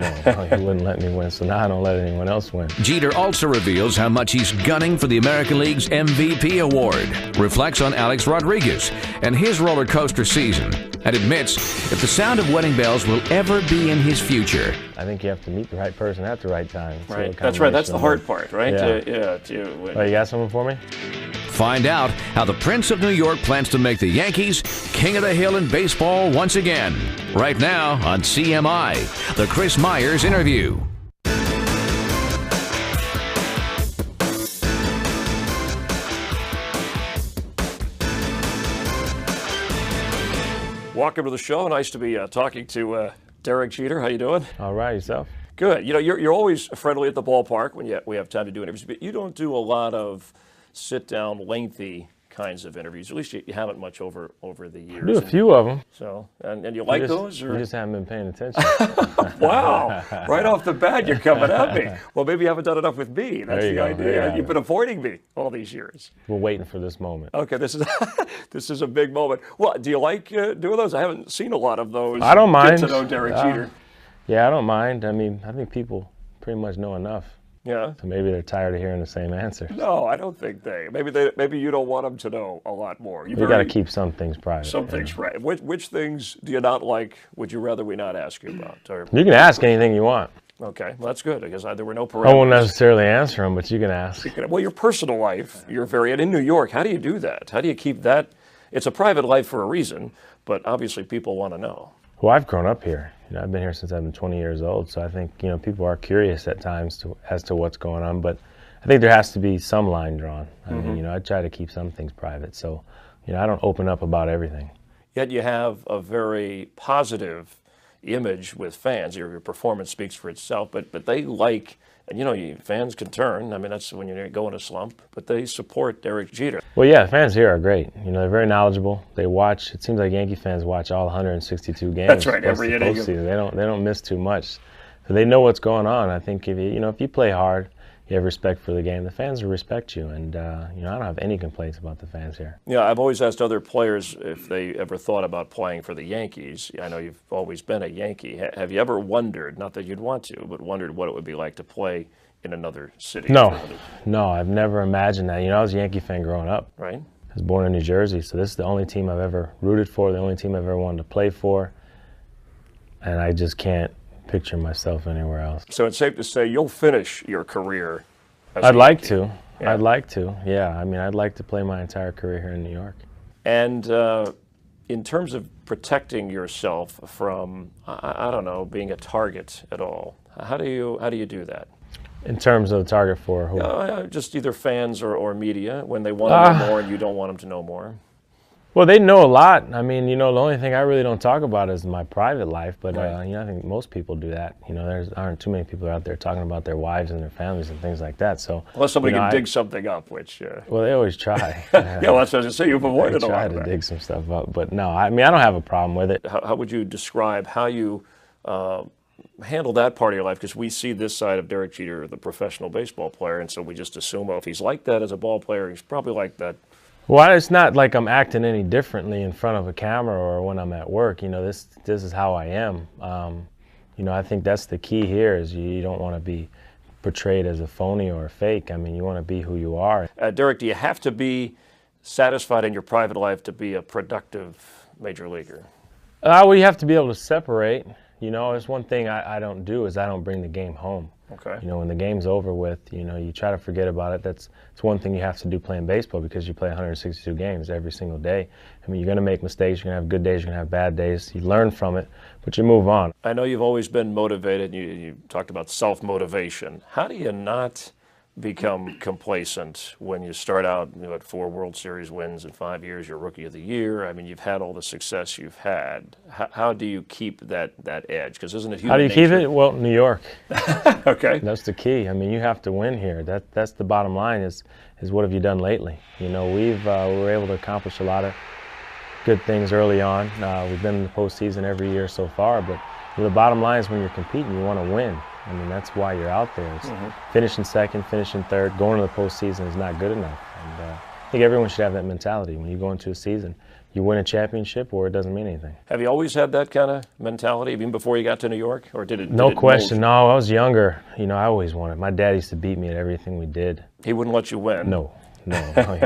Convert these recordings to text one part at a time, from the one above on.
No, he wouldn't let me win, so now I don't let anyone else win. Jeter also reveals how much he's gunning for the American League's MVP award, reflects on Alex Rodriguez and his roller coaster season, and admits if the sound of wedding bells will ever be in his future. I think you have to meet the right person at the right time. Right. That's right. That's the hard part, right? Yeah. Oh, you got something for me? Find out how the Prince of New York plans to make the Yankees king of the hill in baseball once again. Right now on CMI, the Chris Myers Interview. Welcome to the show. Nice to be talking to Derek Jeter. How you doing? All right, yourself? Good. You know, you're always friendly at the ballpark when we have time to do interviews, but you don't do a lot of sit-down, lengthy kinds of interviews. At least you haven't much over the years. I do a few of them. So, and you like those? Or? You just haven't been paying attention. Wow. Right off the bat, you're coming at me. Well, maybe you haven't done enough with me. That's the idea. You've been avoiding me all these years. We're waiting for this moment. Okay, this is a big moment. Well, do you like doing those? I haven't seen a lot of those. I don't mind. Get to know Derek Jeter. Yeah, I don't mind. I mean, I think people pretty much know enough. Yeah. So maybe they're tired of hearing the same answers. No, I don't think maybe you don't want them to know a lot more. You got to keep some things private. Some things private. Which things do you not like? Would you rather we not ask you about? Or, you can ask anything you want. Okay, well, that's good because there were no parameters. I won't necessarily answer them, but you can ask. Well, your personal life, in New York. How do you do that? How do you keep that? It's a private life for a reason, but obviously people want to know. Well, I've grown up here. I've been here since I've been 20 years old, so I think people are curious at times as to what's going on. But I think there has to be some line drawn. I mean, I try to keep some things private, so I don't open up about everything. Yet you have a very positive image with fans. Your performance speaks for itself, but they like. And fans can turn. I mean, that's when you go in a slump. But they support Derek Jeter. Well, yeah, fans here are great. They're very knowledgeable. They watch. It seems like Yankee fans watch all 162 games. That's right, every inning. They don't miss too much, so they know what's going on. I think if you play hard, you have respect for the game, the fans will respect you. And I don't have any complaints about the fans here. Yeah, I've always asked other players if they ever thought about playing for the Yankees. I know you've always been a Yankee. Have you ever wondered, not that you'd want to, but wondered what it would be like to play in another city? No, I've never imagined that. I was a Yankee fan growing up. Right. I was born in New Jersey, so this is the only team I've ever rooted for, the only team I've ever wanted to play for, and I just can't picture myself anywhere else. So it's safe to say you'll finish your career as I'd a like Yankee. to. Yeah. I'd like to, yeah. I mean, I'd like to play my entire career here in New York. And in terms of protecting yourself from, I don't know, being a target at all, how do you do that? In terms of the target for who? Just either fans or media when they want to know more and you don't want them to know more. Well, they know a lot. I mean, the only thing I really don't talk about is my private life, but right. I think most people do that. There aren't too many people out there talking about their wives and their families and things like that. So unless somebody can dig something up, which well, they always try. Yeah, well, that's what I was say. You've avoided a lot of that. Try to dig some stuff up, but no, I mean, I don't have a problem with it. How would you describe how you handle that part of your life? Because we see this side of Derek Jeter, the professional baseball player, and so we just assume, well, if he's like that as a ball player, he's probably like that. Well, it's not like I'm acting any differently in front of a camera or when I'm at work. This is how I am. I think that's the key here is you don't want to be portrayed as a phony or a fake. I mean, you want to be who you are. Derek, do you have to be satisfied in your private life to be a productive major leaguer? Well, you have to be able to separate. There's one thing I don't do is I don't bring the game home. Okay. When the game's over with, you try to forget about it. It's one thing you have to do playing baseball because you play 162 games every single day. I mean, you're going to make mistakes. You're going to have good days. You're going to have bad days. You learn from it, but you move on. I know you've always been motivated. You talked about self-motivation. How do you not become complacent when you start out at 4 World Series wins in 5 years, you're Rookie of the Year? I mean, you've had all the success you've had. How do you keep that edge? Because isn't it human How do you nature? keep it? Well, New York. Okay. That's the key. I mean, you have to win here. That's the bottom line is what have you done lately? We were able to accomplish a lot of good things early on. We've been in the postseason every year so far, but the bottom line is when you're competing, you want to win. I mean, that's why you're out there. Finishing second, finishing third, going to the postseason is not good enough. And I think everyone should have that mentality. When you go into a season, you win a championship or it doesn't mean anything. Have you always had that kind of mentality, even before you got to New York, or did it? No question. No, I was younger. You know, I always wanted. My dad used to beat me at everything we did. He wouldn't let you win. No, he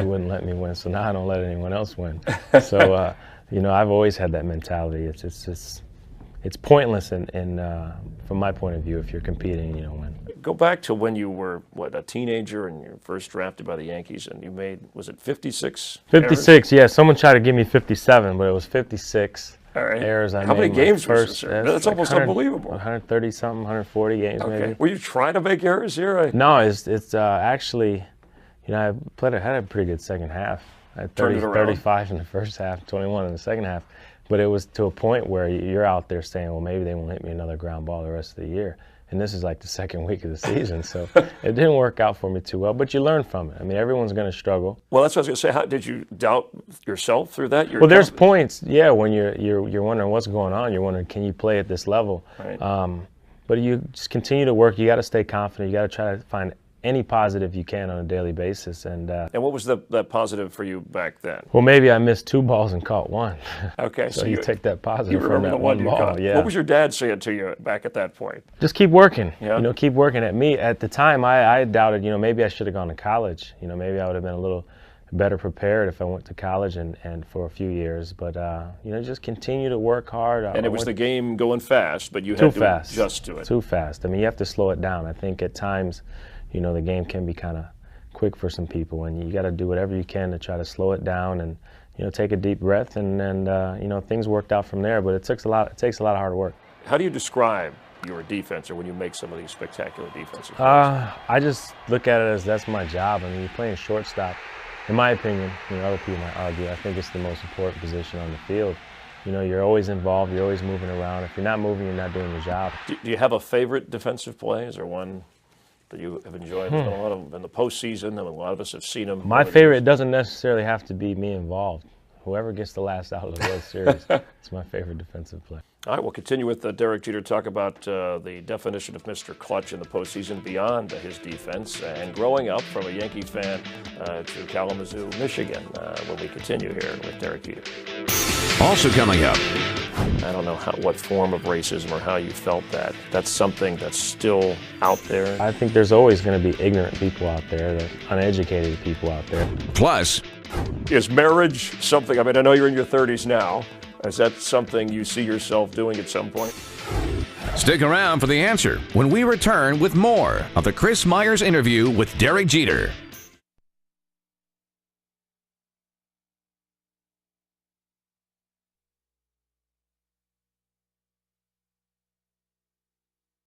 wouldn't let me win. So now I don't let anyone else win. So you know, I've always had that mentality. It's pointless from my point of view if you're competing and you don't win. Go back to when you were, a teenager and you were first drafted by the Yankees, and you made, was it 56? 56, yeah. Someone tried to give me 57, but it was 56 errors. Errors I made. How many games first? That's almost unbelievable. 130 something, 140 games maybe. Were you trying to make errors here? No, it's actually, you know, I had a pretty good second half. I had 35 in the first half, 21 in the second half. But it was to a point where you're out there saying, well, maybe they won't hit me another ground ball the rest of the year. And this is like the second week of the season, so it didn't work out for me too well. But you learn from it. I mean, everyone's going to struggle. Well, that's what I was going to say. How did you doubt yourself through that? Well, there's points, yeah, when you're wondering what's going on. You're wondering, can you play at this level? Right. But you just continue to work. You got to stay confident. You got to try to find any positive you can on a daily basis. And what was that positive for you back then? Well, maybe I missed 2 balls and caught 1. Okay, so you take that positive from that the one ball. Caught. Yeah. What was your dad saying to you back at that point? Just keep working. Yeah. You know, keep working. At me at the time, I doubted. You know, maybe I should have gone to college. You know, maybe I would have been a little better prepared if I went to college and for a few years. But you know, just continue to work hard. And it was the game going fast, but you had to adjust to it. Too fast. I mean, you have to slow it down. I think at times, you know, the game can be kind of quick for some people, and you got to do whatever you can to try to slow it down and, you know, take a deep breath, and you know, things worked out from there. But it takes a lot of hard work. How do you describe your defense, or when you make some of these spectacular defensive plays? I just look at it as that's my job. I mean, you're playing shortstop. In my opinion, you know, other people might argue, I think it's the most important position on the field. You know, you're always involved, you're always moving around. If you're not moving, you're not doing your job. Do you have a favorite defensive play? Is there one that you have enjoyed? There's been a lot of them in the postseason, and a lot of us have seen them. My favorite doesn't necessarily have to be me involved. Whoever gets the last out of the World Series, it's my favorite defensive play. All right, we'll continue with Derek Jeter, talk about the definition of Mr. Clutch in the postseason beyond his defense, and growing up from a Yankee fan to Kalamazoo, Michigan, when we continue here with Derek Jeter. Also coming up. I don't know what form of racism or how you felt that. That's something that's still out there. I think there's always going to be ignorant people out there, uneducated people out there. Plus, is marriage something, I mean, I know you're in your 30s now. Is that something you see yourself doing at some point? Stick around for the answer when we return with more of the Chris Myers interview with Derek Jeter.